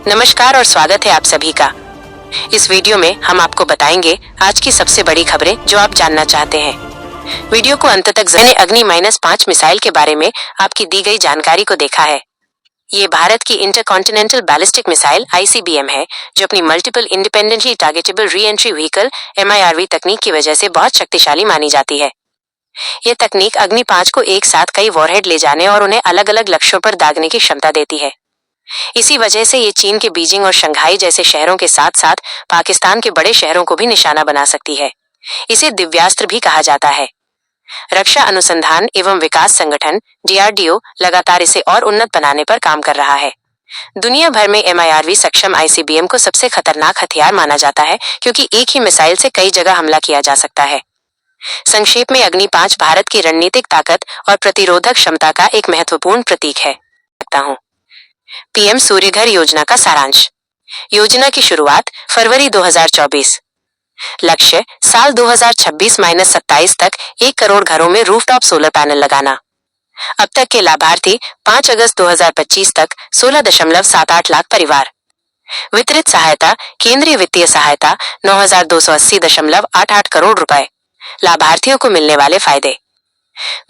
नमस्कार और स्वागत है आप सभी का। इस वीडियो में हम आपको बताएंगे आज की सबसे बड़ी खबरें जो आप जानना चाहते हैं। वीडियो को अंत तक मैंने अग्नि-5 मिसाइल के बारे में आपकी दी गई जानकारी को देखा है। ये भारत की इंटरकॉन्टिनेंटल बैलिस्टिक मिसाइल ICBM है, जो अपनी multiple independently targetable re entry vehicle MIRV तकनीक की वजह से बहुत शक्तिशाली मानी जाती है। ये तकनीक अग्नि-5 को एक साथ कई वॉरहेड ले जाने और उन्हें अलग अलग लक्ष्यों पर दागने की क्षमता देती है। इसी वजह से ये चीन के बीजिंग और शंघाई जैसे शहरों के साथ साथ पाकिस्तान के बड़े शहरों को भी निशाना बना सकती है। इसे दिव्यास्त्र भी कहा जाता है। रक्षा अनुसंधान एवं विकास संगठन DRDO लगातार इसे और उन्नत बनाने पर काम कर रहा है। दुनिया भर में MIRV सक्षम ICBM को सबसे खतरनाक हथियार माना जाता है, क्योंकि एक ही मिसाइल से कई जगह हमला किया जा सकता है। संक्षेप में अग्नि-5 भारत की रणनीतिक ताकत और प्रतिरोधक क्षमता का एक महत्वपूर्ण प्रतीक है। PM सूर्यघर योजना का सारांश। योजना की शुरुआत फरवरी 2024। लक्ष्य साल 2026-27 तक 1 करोड़ घरों में रूफटॉप सोलर पैनल लगाना। अब तक के लाभार्थी 5 अगस्त 2025 तक 16.78 लाख परिवार। वितरित सहायता केंद्रीय वित्तीय सहायता 9,280.88 करोड़ रुपए। लाभार्थियों को मिलने वाले फायदे।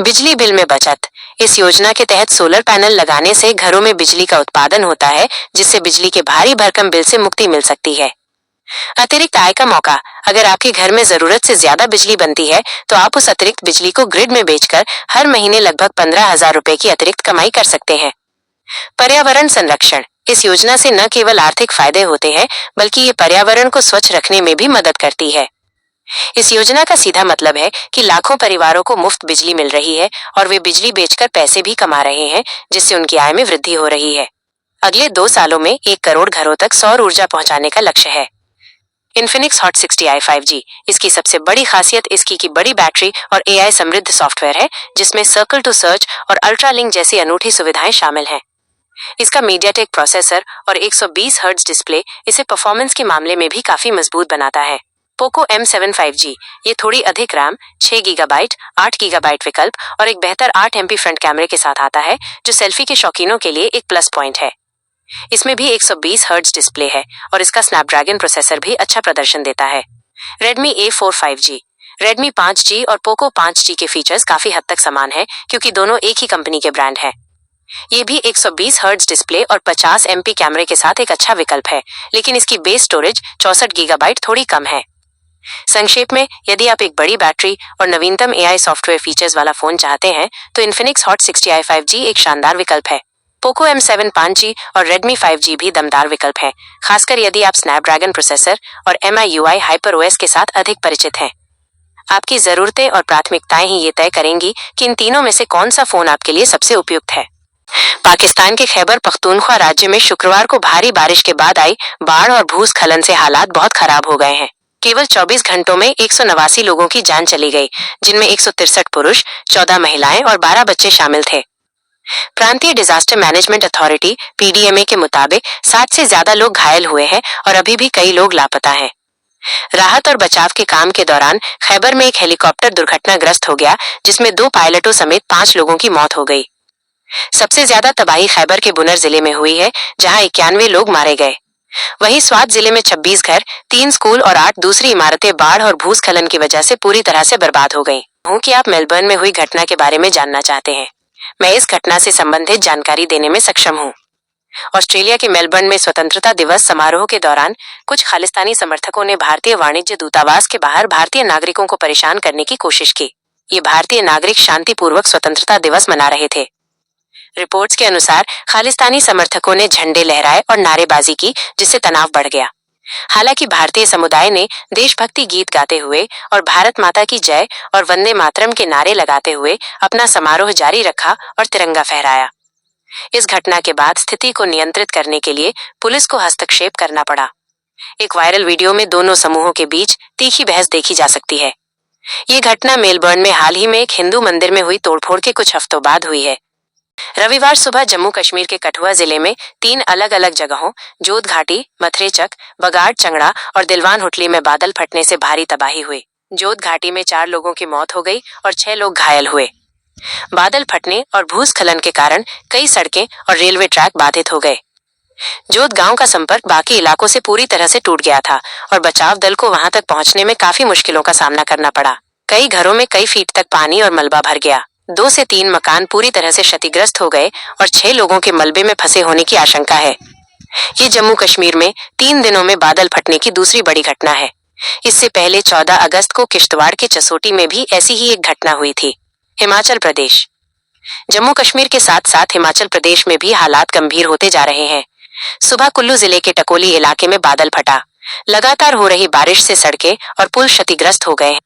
बिजली बिल में बचत। इस योजना के तहत सोलर पैनल लगाने से घरों में बिजली का उत्पादन होता है, जिससे बिजली के भारी भरकम बिल से मुक्ति मिल सकती है। अतिरिक्त आय का मौका। अगर आपके घर में जरूरत से ज्यादा बिजली बनती है, तो आप उस अतिरिक्त बिजली को ग्रिड में बेचकर हर महीने लगभग 15,000 रुपए की अतिरिक्त कमाई कर सकते हैं। पर्यावरण संरक्षण। इस योजना से न केवल आर्थिक फायदे होते हैं, बल्कि ये पर्यावरण को स्वच्छ रखने में भी मदद करती है। इस योजना का सीधा मतलब है कि लाखों परिवारों को मुफ्त बिजली मिल रही है और वे बिजली बेचकर पैसे भी कमा रहे हैं, जिससे उनकी आय में वृद्धि हो रही है। अगले 2 सालों में 1 करोड़ घरों तक सौर ऊर्जा पहुंचाने का लक्ष्य है। Infinix hot 60i 5G। इसकी सबसे बड़ी खासियत इसकी की बड़ी बैटरी और AI समृद्ध सॉफ्टवेयर है, जिसमें सर्कल टू सर्च और अल्ट्रा लिंक जैसी अनूठी सुविधाएं शामिल हैं। इसका मीडियाटेक प्रोसेसर और 120 हर्ट्ज डिस्प्ले इसे परफॉर्मेंस के मामले में भी काफी मजबूत बनाता है। Poco M7 5G। ये थोड़ी अधिक रैम, 6 गीगाबाइट, 8 गीगाबाइट विकल्प और एक बेहतर 8 MP फ्रंट कैमरे के साथ आता है, जो सेल्फी के शौकीनों के लिए एक प्लस पॉइंट है। इसमें भी 120 हर्ट्ज डिस्प्ले है और इसका स्नैपड्रैगन प्रोसेसर भी अच्छा प्रदर्शन देता है। Redmi A4 5G। Redmi 5G और पोको 5G के फीचर्स काफी हद तक समान है, क्योंकि दोनों एक ही कंपनी के ब्रांड हैं। ये भी 120 हर्ट्ज डिस्प्ले और 50 MP कैमरे के साथ एक अच्छा विकल्प है, लेकिन इसकी बेस स्टोरेज 64 गीगाबाइट थोड़ी कम है। संक्षेप में, यदि आप एक बड़ी बैटरी और नवीनतम AI सॉफ्टवेयर फीचर्स वाला फोन चाहते हैं, तो इन्फिनिक्स हॉट 60i 5G एक शानदार विकल्प है। पोको M7 5G और Redmi 5G भी दमदार विकल्प हैं, खासकर यदि आप स्नैपड्रैगन प्रोसेसर और MIUI HyperOS के साथ अधिक परिचित हैं। आपकी जरूरतें और प्राथमिकताएं ही ये तय करेंगी कि इन तीनों में से कौन सा फोन आपके लिए सबसे उपयुक्त है। पाकिस्तान के खैबर पख्तूनख्वा राज्य में शुक्रवार को भारी बारिश के बाद आई बाढ़ और भूस्खलन से हालात बहुत खराब हो गए हैं। केवल 24 घंटों में 189 लोगों की जान चली गई, जिनमें 163 पुरुष, 14 महिलाएं और 12 बच्चे शामिल थे। प्रांतीय डिजास्टर मैनेजमेंट अथॉरिटी PDMA के मुताबिक 60 से ज्यादा लोग घायल हुए हैं और अभी भी कई लोग लापता हैं। राहत और बचाव के काम के दौरान खैबर में एक हेलीकॉप्टर दुर्घटनाग्रस्त हो गया, जिसमें 2 पायलटों समेत 5 लोगों की मौत हो गई। सबसे ज्यादा तबाही खैबर के बुनर जिले में हुई है, जहां 91 लोग मारे गए। वहीं स्वात जिले में 26 घर, 3 स्कूल और 8 दूसरी इमारतें बाढ़ और भूस्खलन की वजह से पूरी तरह से बर्बाद हो गईं। हूं कि आप मेलबर्न में हुई घटना के बारे में जानना चाहते हैं। मैं इस घटना से संबंधित जानकारी देने में सक्षम हूं। ऑस्ट्रेलिया के मेलबर्न में स्वतंत्रता दिवस समारोह के दौरान कुछ खालिस्तानी समर्थकों ने भारतीय वाणिज्य दूतावास के बाहर भारतीय नागरिकों को परेशान करने की कोशिश की। ये भारतीय नागरिक शांतिपूर्वक स्वतंत्रता दिवस मना रहे थे। रिपोर्ट्स के अनुसार खालिस्तानी समर्थकों ने झंडे लहराए और नारेबाजी की, जिससे तनाव बढ़ गया। हालांकि भारतीय समुदाय ने देशभक्ति गीत गाते हुए और भारत माता की जय और वंदे मातरम के नारे लगाते हुए अपना समारोह जारी रखा और तिरंगा फहराया। इस घटना के बाद स्थिति को नियंत्रित करने के लिए पुलिस को हस्तक्षेप करना पड़ा। एक वायरल वीडियो में दोनों समूहों के बीच तीखी बहस देखी जा सकती है। ये घटना मेलबर्न में हाल ही में एक हिंदू मंदिर में हुई तोड़फोड़ के कुछ हफ्तों बाद हुई है। रविवार सुबह जम्मू कश्मीर के कठुआ जिले में 3 अलग अलग जगहों जोध घाटी, मथरेचक, बगाड़ चंगड़ा और दिलवान हुटली में बादल फटने से भारी तबाही हुई। जोध घाटी में 4 लोगों की मौत हो गई और 6 लोग घायल हुए। बादल फटने और भूस्खलन के कारण कई सड़कें और रेलवे ट्रैक बाधित हो गए। जोत गांव का संपर्क बाकी इलाकों से पूरी तरह से टूट गया था और बचाव दल को वहां तक पहुंचने में काफी मुश्किलों का सामना करना पड़ा। कई घरों में कई फीट तक पानी और मलबा भर गया। 2 से 3 मकान पूरी तरह से क्षतिग्रस्त हो गए और 6 लोगों के मलबे में फंसे होने की आशंका है। ये जम्मू कश्मीर में 3 दिनों में बादल फटने की दूसरी बड़ी घटना है। इससे पहले 14 अगस्त को किश्तवाड़ के चसोटी में भी ऐसी ही एक घटना हुई थी। हिमाचल प्रदेश। जम्मू कश्मीर के साथ साथ हिमाचल प्रदेश में भी हालात गंभीर होते जा रहे हैं। सुबह कुल्लू जिले के टकोली इलाके में बादल फटा। लगातार हो रही बारिश से सड़कें और पुल क्षतिग्रस्त हो गए हैं।